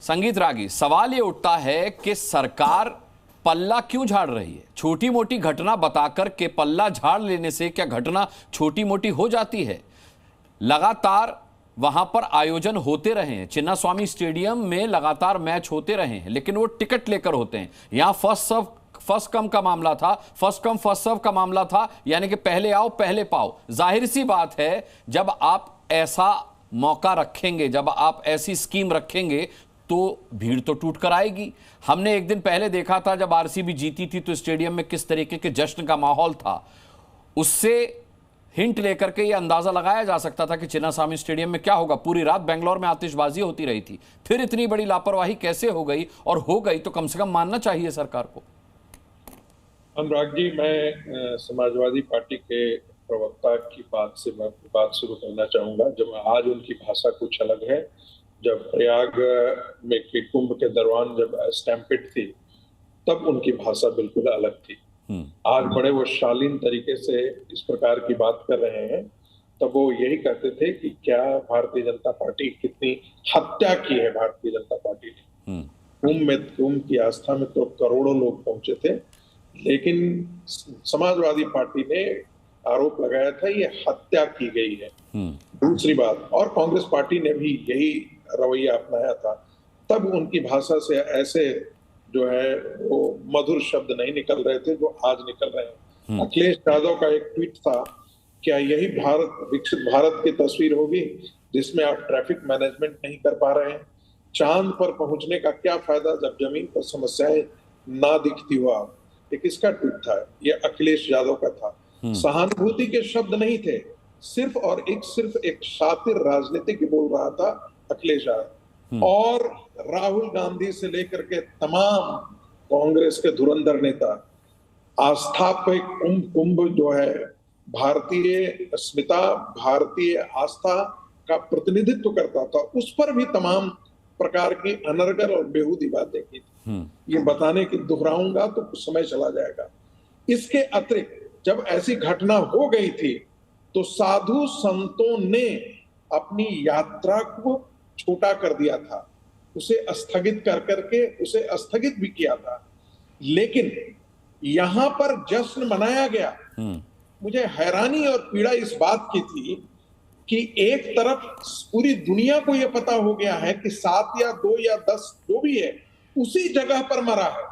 संगीत रागी, सवाल ये उठता है कि सरकार पल्ला क्यों झाड़ रही है? छोटी मोटी घटना बताकर के पल्ला झाड़ लेने से क्या घटना छोटी मोटी हो जाती है? लगातार वहां पर आयोजन होते रहे हैं, चिन्नास्वामी स्टेडियम में लगातार मैच होते रहे हैं, लेकिन वो टिकट लेकर होते हैं। यहां फर्स्ट कम का मामला था, फर्स्ट कम फर्स्ट सर्व का मामला था, यानी कि पहले आओ पहले पाओ। जाहिर सी बात है, जब आप ऐसा मौका रखेंगे, जब आप ऐसी स्कीम रखेंगे तो भीड़ तो टूट कर आएगी। हमने एक दिन पहले देखा था जब आरसीबी जीती थी तो स्टेडियम में किस तरीके के जश्न का माहौल था। उससे हिंट लेकर के यह अंदाजा लगाया जा सकता था कि चिन्नास्वामी स्टेडियम में क्या होगा। पूरी रात बेंगलोर में आतिशबाजी होती रही थी, फिर इतनी बड़ी लापरवाही कैसे हो गई? और हो गई तो कम से कम मानना चाहिए सरकार को। अनुराग जी, मैं समाजवादी पार्टी के प्रवक्ता की बात से मैं बात शुरू करना चाहूंगा। जब आज उनकी भाषा कुछ अलग है। जब प्रयाग में के कुंभ के दौरान जब स्टैम्पेड थी तब उनकी भाषा बिल्कुल अलग थी। आज बड़े वो शालीन तरीके से इस प्रकार की बात कर रहे हैं। तब वो यही कहते थे कि क्या भारतीय जनता पार्टी कितनी हत्या की है भारतीय जनता पार्टी ने। कुंभ की आस्था में तो करोड़ों लोग पहुंचे थे, लेकिन समाजवादी पार्टी ने आरोप लगाया था ये हत्या की गई है। दूसरी बात, और कांग्रेस पार्टी ने भी यही रवैया अपनाया था। तब उनकी भाषा से ऐसे जो है वो मधुर शब्द नहीं निकल रहे थे जो आज निकल रहे हैं। अखिलेश यादव का एक ट्वीट था, क्या यही विकसित भारत की तस्वीर होगी जिसमें आप ट्रैफिक मैनेजमेंट नहीं कर पा रहे हैं? चांद पर पहुंचने का क्या फायदा जब जमीन पर समस्याएं ना दिखती हो आप? ये किसका ट्वीट था? ये अखिलेश यादव का था। सहानुभूति के शब्द नहीं थे, सिर्फ एक शातिर राजनीतिक बोल रहा था अखिलेश यादव। और राहुल गांधी से लेकर के तमाम कांग्रेस के धुरंधर नेता आस्था पे कुंभ जो है भारतीय अस्मिता, भारतीय आस्था का प्रतिनिधित्व करता था, उस पर भी तमाम प्रकार की अनर्गल और बेहूदी बातें की थी। ये बताने की दोहराऊंगा तो कुछ समय चला जाएगा। इसके अतिरिक्त जब ऐसी घटना हो गई थी तो साधु संतों ने अपनी यात्रा को छोटा कर दिया था, उसे स्थगित कर करके उसे स्थगित भी किया था। लेकिन यहां पर जश्न मनाया गया। मुझे हैरानी और पीड़ा इस बात की थी कि एक तरफ पूरी दुनिया को यह पता हो गया है कि 7 या 2 या 10 जो भी है उसी जगह पर मरा है,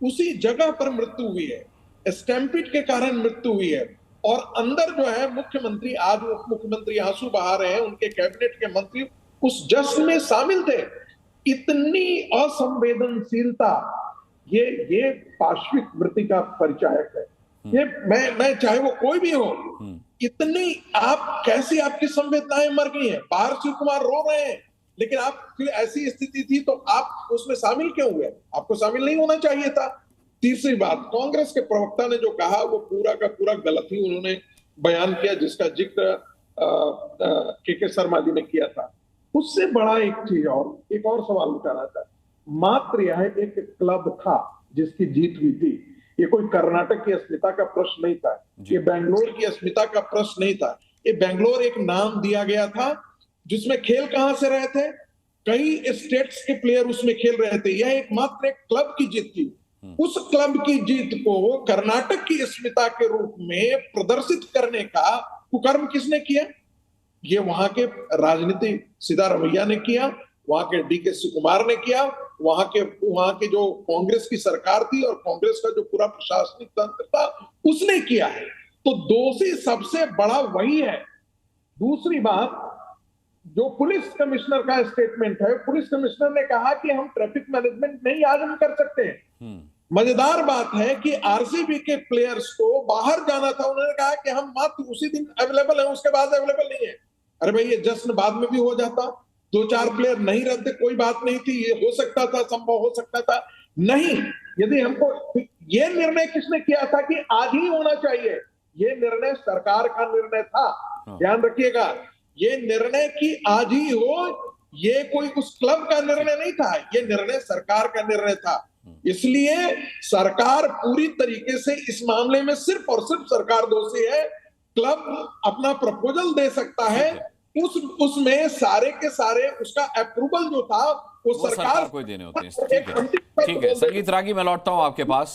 उसी जगह पर मृत्यु हुई है, स्टैम्पेड के कारण मृत्यु हुई है। और अंदर जो है मुख्यमंत्री, आज उप मुख्यमंत्री आंसू बहा रहे हैं, उनके कैबिनेट के मंत्री उस जश्न में शामिल थे। इतनी असंवेदनशीलता ये पार्श्विक वृत्ति का परिचायक है। ये मैं चाहे वो कोई भी हो, इतनी आप कैसी आपकी संवेदनाएं मर गई हैं। बाहर शिव कुमार रो रहे हैं, लेकिन आप फिर ऐसी स्थिति थी तो आप उसमें शामिल क्यों हुए? आपको शामिल नहीं होना चाहिए था। तीसरी बात, कांग्रेस के प्रवक्ता ने जो कहा वो पूरा का पूरा गलत ही उन्होंने बयान किया, जिसका जिक्र के शर्मा जी ने किया था। उससे बड़ा एक और सवाल उठाना था। मात्र यह एक क्लब था जिसकी जीत हुई थी। ये कोई कर्नाटक की अस्मिता का प्रश्न नहीं था, ये बेंगलोर की अस्मिता का प्रश्न नहीं था। ये बेंगलोर एक नाम दिया गया था जिसमें खेल कहां से रहे थे, कई स्टेट्स के प्लेयर उसमें खेल रहे थे। यह एक मात्र एक क्लब की जीत थी। उस क्लब की जीत को कर्नाटक की अस्मिता के रूप में प्रदर्शित करने का कुकर्म किसने किया? ये वहां के राजनीति सीधा रवैया ने किया, वहां के डीके शिवकुमार ने किया, वहां के जो कांग्रेस की सरकार थी और कांग्रेस का जो पूरा प्रशासनिक तंत्र था उसने किया है। तो दोषी सबसे बड़ा वही है। दूसरी बात, जो पुलिस कमिश्नर का स्टेटमेंट है, पुलिस कमिश्नर ने कहा कि हम ट्रैफिक मैनेजमेंट नहीं आज हम कर सकते हैं। मजेदार बात है कि आरसीबी के प्लेयर्स को बाहर जाना था, उन्होंने कहा कि हम मात्र उसी दिन अवेलेबल हैं, उसके बाद अवेलेबल नहीं है। अरे भाई, ये जश्न बाद में भी हो जाता, 2-4 प्लेयर नहीं रहते, कोई बात नहीं थी, ये हो सकता था, संभव हो सकता था। नहीं, यदि हमको ये निर्णय किसने किया था कि आज ही होना चाहिए, ये निर्णय सरकार का निर्णय था। ध्यान रखिएगा, ये निर्णय कि आज ही हो, ये कोई उस क्लब का निर्णय नहीं था, ये निर्णय सरकार का निर्णय था। इसलिए सरकार पूरी तरीके से इस मामले में सिर्फ और सिर्फ सरकार दोषी है। क्लब अपना प्रपोजल दे सकता है, उसमें सारे के सारे उसका अप्रूवल जो था वो सरकार को ही देने होते हैं। ठीक है संगीत रागी, मैं लौटता हूं आपके पास।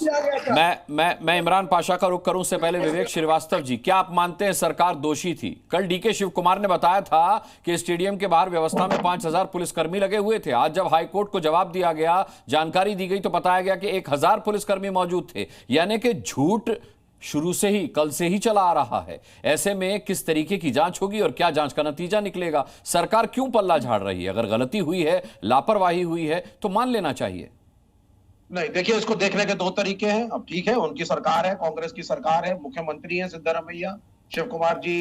मैं इमरान पाशा का रुख करूं उससे पहले विवेक श्रीवास्तव जी, क्या आप मानते हैं सरकार दोषी थी? कल डीके शिव कुमार ने बताया था कि स्टेडियम के बाहर व्यवस्था में 5000 पुलिसकर्मी लगे हुए थे। आज जब हाईकोर्ट को जवाब दिया गया, जानकारी दी गई, तो बताया गया कि 1000 पुलिसकर्मी मौजूद थे। यानी कि झूठ शुरू से ही, कल से ही चला आ रहा है। ऐसे में किस तरीके की जांच होगी और क्या जांच का नतीजा निकलेगा? सरकार क्यों पल्ला झाड़ रही है? अगर गलती हुई है, लापरवाही हुई है, तो मान लेना चाहिए। नहीं, देखिए, इसको देखने के दो तरीके हैं। अब ठीक है, उनकी सरकार है, कांग्रेस की सरकार है, मुख्यमंत्री है सिद्धारमैया, शिव कुमार जी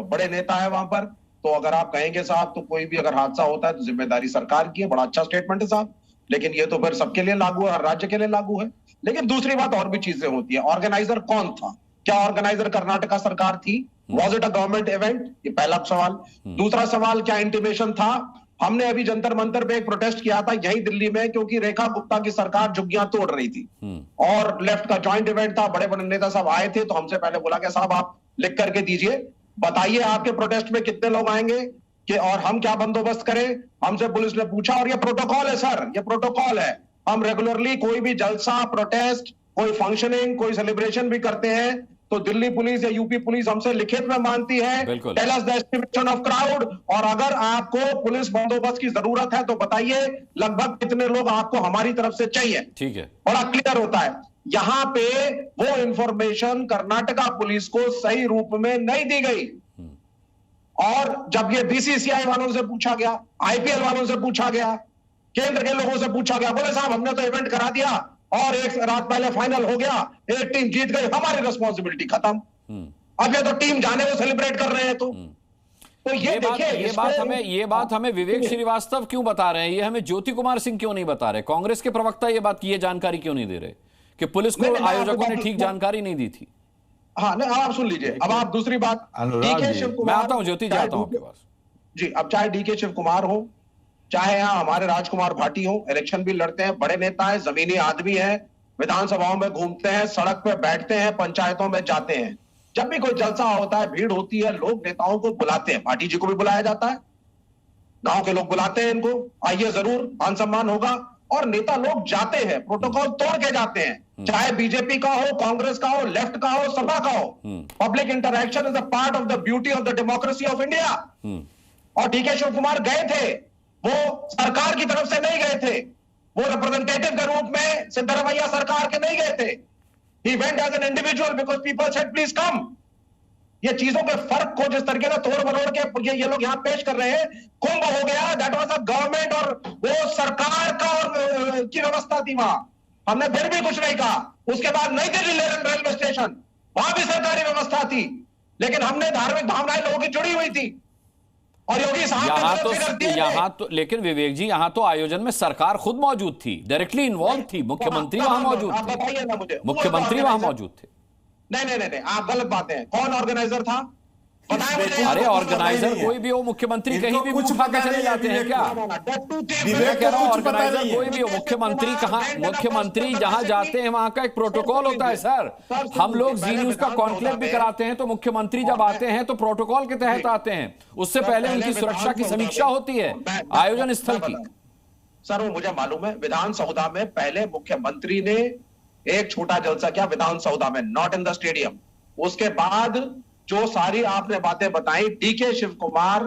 बड़े नेता है वहां पर। तो अगर आप कहेंगे साहब, तो कोई भी अगर हादसा होता है तो जिम्मेदारी सरकार की है। बड़ा अच्छा स्टेटमेंट है साहब, लेकिन ये तो फिर सबके लिए लागू है, हर राज्य के लिए लागू है। लेकिन दूसरी बात, और भी चीजें होती है। ऑर्गेनाइजर कौन था? क्या ऑर्गेनाइजर कर्नाटका सरकार थी? Was it a government event? ये पहला सवाल। दूसरा सवाल, क्या इंटीमेशन था? हमने अभी जंतर मंतर पे एक प्रोटेस्ट किया था यही दिल्ली में, क्योंकि रेखा गुप्ता की सरकार झुग्गियां तोड़ रही थी और लेफ्ट का जॉइंट इवेंट था। बड़े बड़े नेता सब आए थे, तो हमसे पहले बोला कि साहब आप लिख करके दीजिए, बताइए आपके प्रोटेस्ट में कितने लोग आएंगे कि और हम क्या बंदोबस्त करें। हमसे पुलिस ने पूछा, और ये प्रोटोकॉल है सर, ये प्रोटोकॉल है। हम रेगुलरली कोई भी जलसा, प्रोटेस्ट, कोई फंक्शनिंग, कोई सेलिब्रेशन भी करते हैं तो दिल्ली पुलिस या यूपी पुलिस हमसे लिखित में मांगती है, tell us the estimation of crowd, और अगर आपको पुलिस बंदोबस्त की जरूरत है तो बताइए लगभग कितने लोग आपको हमारी तरफ से चाहिए। ठीक है, बड़ा क्लियर होता है। यहां पे वो इंफॉर्मेशन कर्नाटका पुलिस को सही रूप में नहीं दी गई। और जब ये बीसीसीआई वालों से पूछा गया, आईपीएल वालों से पूछा गया, केंद्र के लोगों से पूछा गया, बोले साहब हमने तो इवेंट करा दिया और एक रात पहले फाइनल हो गया, एक टीम जीत गई, हमारी रिस्पॉन्सिबिलिटी खत्म। अब ये तो टीम जाने को सेलिब्रेट कर रहे हैं। तो ये बात हमें विवेक श्रीवास्तव क्यों बता रहे हैं? ये हमें ज्योति कुमार सिंह क्यों नहीं बता रहे? कांग्रेस के प्रवक्ता ये जानकारी क्यों नहीं दे रहे कि पुलिस को आयोजकों ने ठीक जानकारी नहीं दी थी? हाँ, नहीं, आप सुन लीजिए। अब आप दूसरी बात, डीके शिव कुमार, मैं आता हूं ज्योति, जाता हूं आपके पास जी। अब चाहे डीके शिव कुमार हो, चाहे यहाँ हमारे राजकुमार भाटी हो, इलेक्शन भी लड़ते हैं, बड़े नेता है, जमीनी आदमी है, विधानसभाओं में घूमते हैं, सड़क पे बैठते हैं, पंचायतों में जाते हैं। जब भी कोई जलसा होता है, भीड़ होती है, लोग नेताओं को बुलाते हैं। भाटी जी को भी बुलाया जाता है, गांव के लोग बुलाते हैं इनको, आइए जरूर, मान सम्मान होगा। और नेता लोग जाते हैं, प्रोटोकॉल तोड़ के जाते हैं, चाहे बीजेपी का हो, कांग्रेस का हो, लेफ्ट का हो, सपा का हो। Public interaction is a part of the beauty of the democracy of India. और डीके शिव कुमार गए थे, वो सरकार की तरफ से नहीं गए थे, वो रिप्रेजेंटेटिव के रूप में सिद्धारमैया सरकार के नहीं गए थे। He went as an individual because people said please come। ये चीजों के फर्क को जिस तरीके से तोड़ मरोड़ के ये लोग यहां पेश कर रहे हैं, कुंभ हो गया, दैट वाज अ गवर्नमेंट और वो सरकार का और की व्यवस्था थी वहां। हमने फिर भी कुछ नहीं कहा। उसके बाद नई दिल्ली रेलवे स्टेशन, वहां भी सरकारी व्यवस्था थी, लेकिन हमने धार्मिक भावनाएं लोगों की जुड़ी हुई थी। और योगी साहब यहाँ तो लेकिन विवेक जी, यहाँ तो आयोजन में सरकार खुद मौजूद थी, डायरेक्टली इन्वॉल्व थी, मुख्यमंत्री वहां मौजूद थे। बताइए ना मुझे, मुख्यमंत्री वहां मौजूद थे। नहीं, आप गलत बातें हैं। कौन ऑर्गेनाइजर था? अरे ऑर्गेनाइजर कोई भी हो, मुख्यमंत्री कहीं भी उठा के चले जाते हैं क्या? मैं कह रहा हूं ऑर्गेनाइजर कोई भी हो, मुख्यमंत्री कहां, मुख्यमंत्री जहां जाते हैं वहां का एक प्रोटोकॉल होता है सर। हम लोग जी न्यूज का कॉन्क्लेव भी कराते हैं, तो मुख्यमंत्री जब आते हैं तो प्रोटोकॉल के तहत आते हैं, उससे पहले उनकी सुरक्षा की समीक्षा होती है आयोजन स्थल की। सर वो मुझे मालूम है, विधानसौधा में पहले मुख्यमंत्री ने एक छोटा जलसा किया विधानसौधा में, नॉट इन द स्टेडियम। उसके बाद जो सारी आपने बातें बताई, DK Shivakumar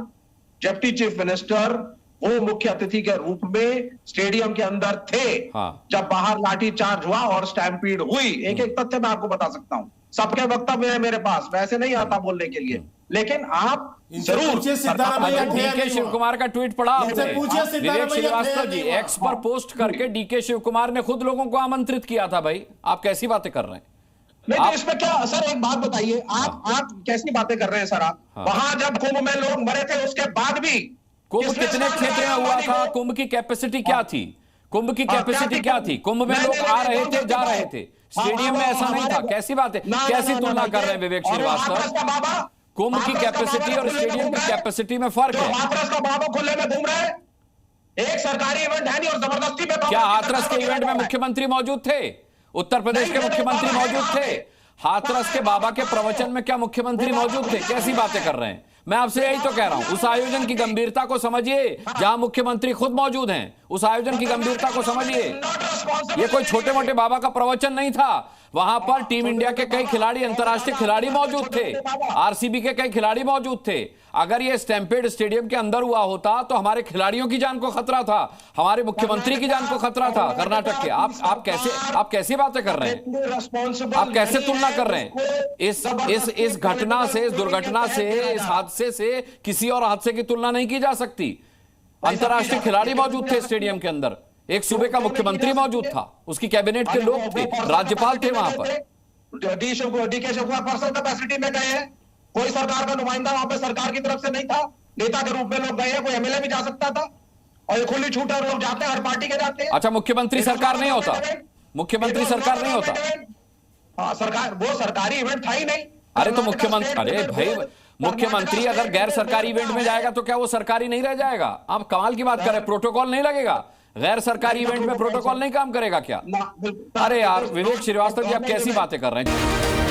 deputy chief minister वो मुख्य अतिथि के रूप में स्टेडियम के अंदर थे। हाँ। जब बाहर लाठी चार्ज हुआ और स्टैम्पीड हुई, एक एक तथ्य मैं आपको बता सकता हूं, सबके वक्तव्य है मेरे पास, वैसे नहीं आता बोलने के लिए, लेकिन आप जरूर डीके शिव कुमार का ट्वीट पढ़ा विवेक श्रीवास्तव जी, एक्स पर पोस्ट करके डीके शिव कुमार ने खुद लोगों को आमंत्रित किया था। भाई आप कैसी बातें कर रहे हैं? नहीं तो इसमें क्या सर, एक बात बताइए, आप कैसी बातें कर रहे हैं सर? आप वहां जब कुंभ में लोग मरे थे, उसके बाद भी कुंभ कितने क्षेत्र में हुआ था? कुंभ की कैपेसिटी क्या थी? कुंभ की कैपेसिटी क्या थी? कुंभ में लोग आ रहे थे, जा रहे थे, स्टेडियम में ऐसा नहीं था। कैसी बात है, कैसी तुलना कर रहे हैं विवेक श्रीवास्तव? कुंभ की कैपेसिटी और स्टेडियम की कैपेसिटी में फर्क है। हाथरस का बाबा खुले में घूम रहे हैं, एक सरकारी इवेंट है नहीं और जबरदस्ती में। क्या हाथरस के इवेंट में मुख्यमंत्री मौजूद थे? उत्तर प्रदेश के मुख्यमंत्री मौजूद थे? हाथरस के बाबा के प्रवचन में क्या मुख्यमंत्री मौजूद थे? कैसी बातें कर रहे हैं? मैं आपसे यही तो कह रहा हूं, उस आयोजन की गंभीरता को समझिए, जहां मुख्यमंत्री खुद मौजूद हैं। उस आयोजन की गंभीरता को समझिए। ये कोई छोटे मोटे बाबा का प्रवचन नहीं था। वहां पर टीम इंडिया के कई खिलाड़ी, अंतर्राष्ट्रीय खिलाड़ी मौजूद थे, आरसीबी के कई खिलाड़ी मौजूद थे। अगर ये स्टैम्पेड स्टेडियम के अंदर हुआ होता तो हमारे खिलाड़ियों की जान को खतरा था, हमारे मुख्यमंत्री की जान को खतरा था कर्नाटक के। आप कैसी बातें कर रहे हैं? आप कैसे तुलना कर रहे हैं? इस घटना से, इस दुर्घटना से, इस हादसे से किसी और हादसे की तुलना नहीं की जा सकती। अंतर्राष्ट्रीय खिलाड़ी मौजूद थे स्टेडियम के अंदर, एक सूबे का मुख्यमंत्री मौजूद था, उसकी कैबिनेट के लोग थे, राज्यपाल थे वहां पर। डी के शिवकुमार पर्सनल कैपेसिटी में गए हैं, कोई सरकार का नुमाइंदा वहां पे सरकार की तरफ से नहीं था, नेता के रूप में लोग गए हैं, कोई एमएलए भी जा सकता था, और ये खुली छूट है, लोग जाते हैं, हर पार्टी के जाते हैं। अच्छा, मुख्यमंत्री सरकार नहीं होता? मुख्यमंत्री सरकार नहीं होता? हाँ, सरकार, वो सरकारी इवेंट था ही नहीं। अरे तो मुख्यमंत्री, अरे भाई, मुख्यमंत्री अगर गैर सरकारी इवेंट में जाएगा तो क्या वो सरकारी नहीं रह जाएगा? आप कमाल की बात करें, प्रोटोकॉल नहीं लगेगा? गैर सरकारी इवेंट में प्रोटोकॉल नहीं काम करेगा क्या? अरे यार विवेक श्रीवास्तव जी, आप कैसी बातें कर रहे हैं?